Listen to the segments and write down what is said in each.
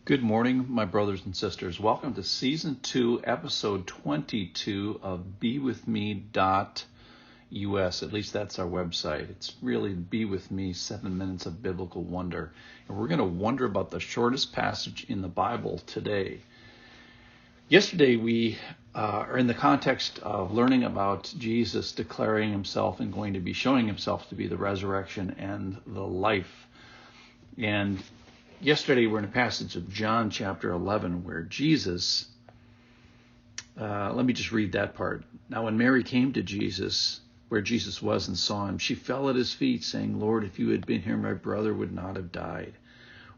Good morning, my brothers and sisters. Welcome to Season 2, Episode 22 of BeWithMe.us. At least that's our website. It's really Be With Me, 7 Minutes of Biblical Wonder. And we're going to wonder about the shortest passage in the Bible today. Yesterday, we are in the context of learning about Jesus declaring himself and going to be showing himself to be the resurrection and the life. And yesterday, we're in a passage of John chapter 11 where Jesus, let me just read that part. Now, when Mary came to Jesus, where Jesus was, and saw him, she fell at his feet, saying, Lord, if you had been here, my brother would not have died.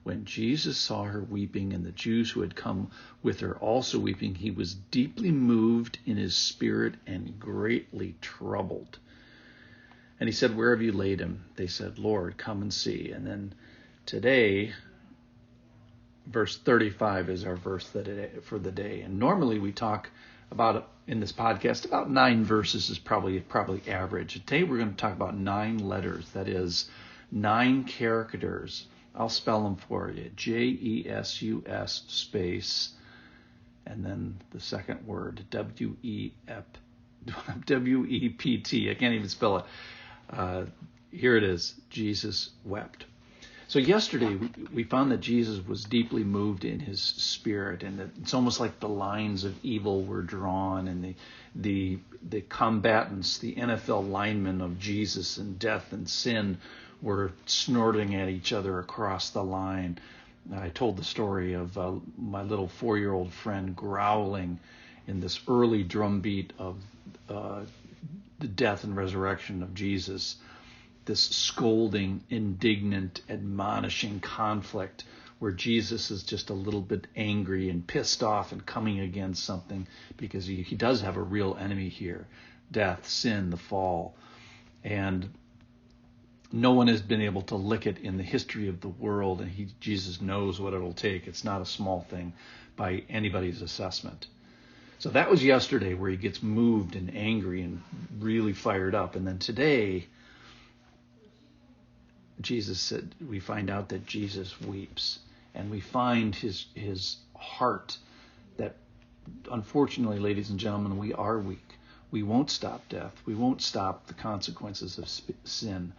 When Jesus saw her weeping, and the Jews who had come with her also weeping, he was deeply moved in his spirit and greatly troubled. And he said, Where have you laid him? They said, Lord, come and see. And then today, verse 35 is our verse for the day. And normally we talk about, in this podcast, about 9 verses is probably average. Today we're going to talk about 9 letters, that is 9 characters. I'll spell them for you. J-E-S-U-S space, and then the second word, W-E-P-T. I can't even spell it. Here it is. Jesus wept. So yesterday we found that Jesus was deeply moved in his spirit, and that it's almost like the lines of evil were drawn, and the combatants, the NFL linemen of Jesus and death and sin, were snorting at each other across the line. I told the story of my little 4-year-old friend growling in this early drumbeat of the death and resurrection of Jesus. This scolding, indignant, admonishing conflict where Jesus is just a little bit angry and pissed off and coming against something, because he does have a real enemy here: death, sin, the fall. And no one has been able to lick it in the history of the world, and Jesus knows what it'll take. It's not a small thing by anybody's assessment. So that was yesterday, where he gets moved and angry and really fired up. And then today, Jesus said, we find out that Jesus weeps, and we find his heart that, unfortunately, ladies and gentlemen, we are weak. We won't stop death. We won't stop the consequences of sin.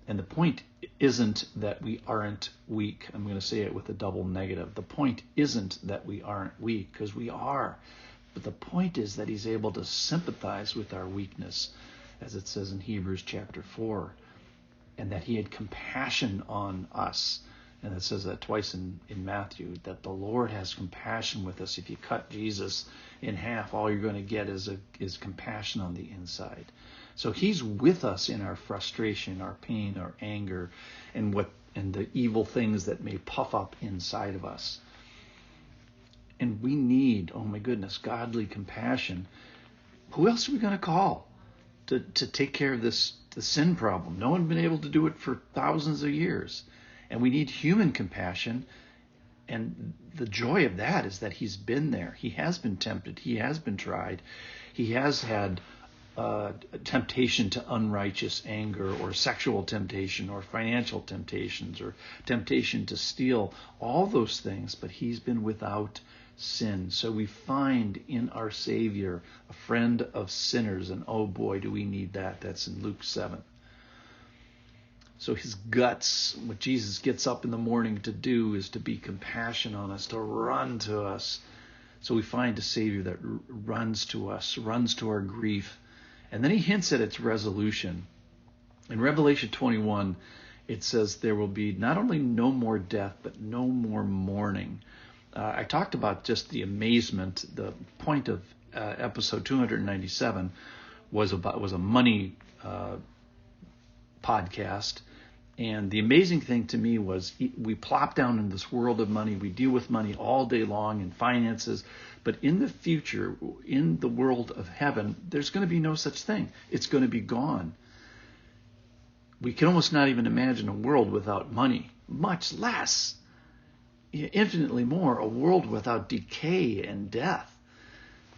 And the point isn't that we aren't weak. I'm going to say it with a double negative. The point isn't that we aren't weak, because we are. But the point is that he's able to sympathize with our weakness, as it says in Hebrews chapter 4. And that he had compassion on us. And it says that twice in Matthew, that the Lord has compassion with us. If you cut Jesus in half, all you're going to get is compassion on the inside. So he's with us in our frustration, our pain, our anger, and the evil things that may puff up inside of us. And we need, oh my goodness, godly compassion. Who else are we going to call to take care of the sin problem? No one has been able to do it for thousands of years. And we need human compassion. And the joy of that is that he's been there. He has been tempted. He has been tried. He has had temptation to unrighteous anger, or sexual temptation, or financial temptations, or temptation to steal, all those things. But he's been without sin. So we find in our Savior a friend of sinners, and oh boy, do we need that. That's in Luke 7. So his guts, what Jesus gets up in the morning to do, is to be compassionate on us, to run to us. So we find a Savior that runs to us, runs to our grief, and then he hints at its resolution. In Revelation 21, it says there will be not only no more death, but no more mourning. I talked about just the amazement. The point of episode 297 was a money podcast, and the amazing thing to me was we plop down in this world of money. We deal with money all day long in finances, but in the future, in the world of heaven, there's going to be no such thing. It's going to be gone. We can almost not even imagine a world without money, much less, infinitely more, a world without decay and death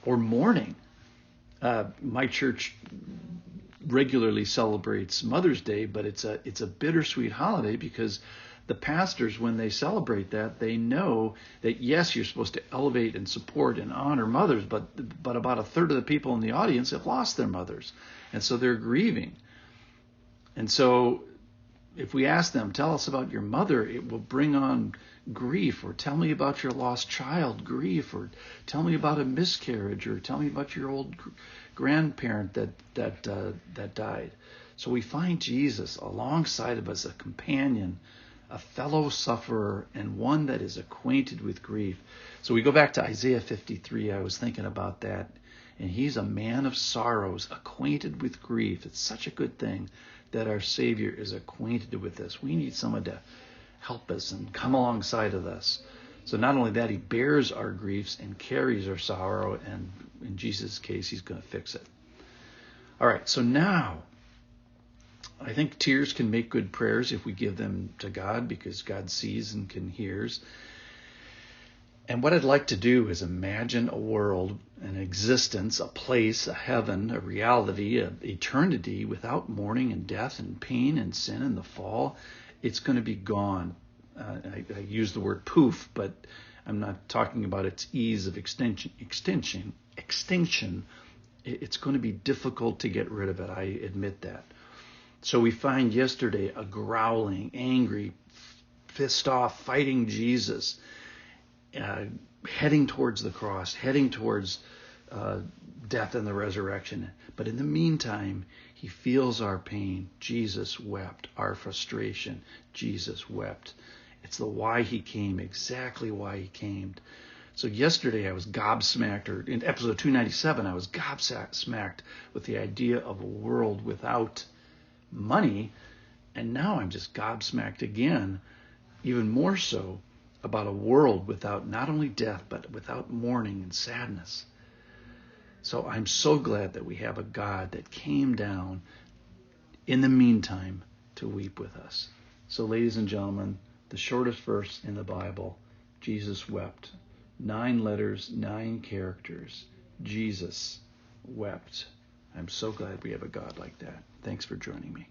or mourning. My church regularly celebrates Mother's Day, but it's a bittersweet holiday because the pastors, when they celebrate that, they know that, yes, you're supposed to elevate and support and honor mothers, but about a third of the people in the audience have lost their mothers. And so they're grieving. And so if we ask them, tell us about your mother, it will bring on grief, or tell me about your lost child, grief, or tell me about a miscarriage, or tell me about your old grandparent that died. So we find Jesus alongside of us, a companion, a fellow sufferer, and one that is acquainted with grief. So we go back to Isaiah 53. I was thinking about that. And he's a man of sorrows, acquainted with grief. It's such a good thing that our Savior is acquainted with this. We need someone to help us and come alongside of us. So not only that, he bears our griefs and carries our sorrow, and in Jesus' case, he's going to fix it. All right, so now, I think tears can make good prayers if we give them to God, because God sees and can hears. And what I'd like to do is imagine a world, an existence, a place, a heaven, a reality, an eternity without mourning and death and pain and sin and the fall. It's going to be gone. I use the word poof, but I'm not talking about its ease of extinction. It's going to be difficult to get rid of it. I admit that. So we find yesterday a growling, angry, pissed off, fighting Jesus, heading towards the cross, heading towards death and the resurrection. But in the meantime, he feels our pain. Jesus wept. Our frustration. Jesus wept. It's the why he came, exactly why he came. So yesterday I was gobsmacked, or in episode 297, I was gobsmacked with the idea of a world without money. And now I'm just gobsmacked again, even more so, about a world without not only death, but without mourning and sadness. So I'm so glad that we have a God that came down in the meantime to weep with us. So ladies and gentlemen, the shortest verse in the Bible, Jesus wept. 9 letters, 9 characters. Jesus wept. I'm so glad we have a God like that. Thanks for joining me.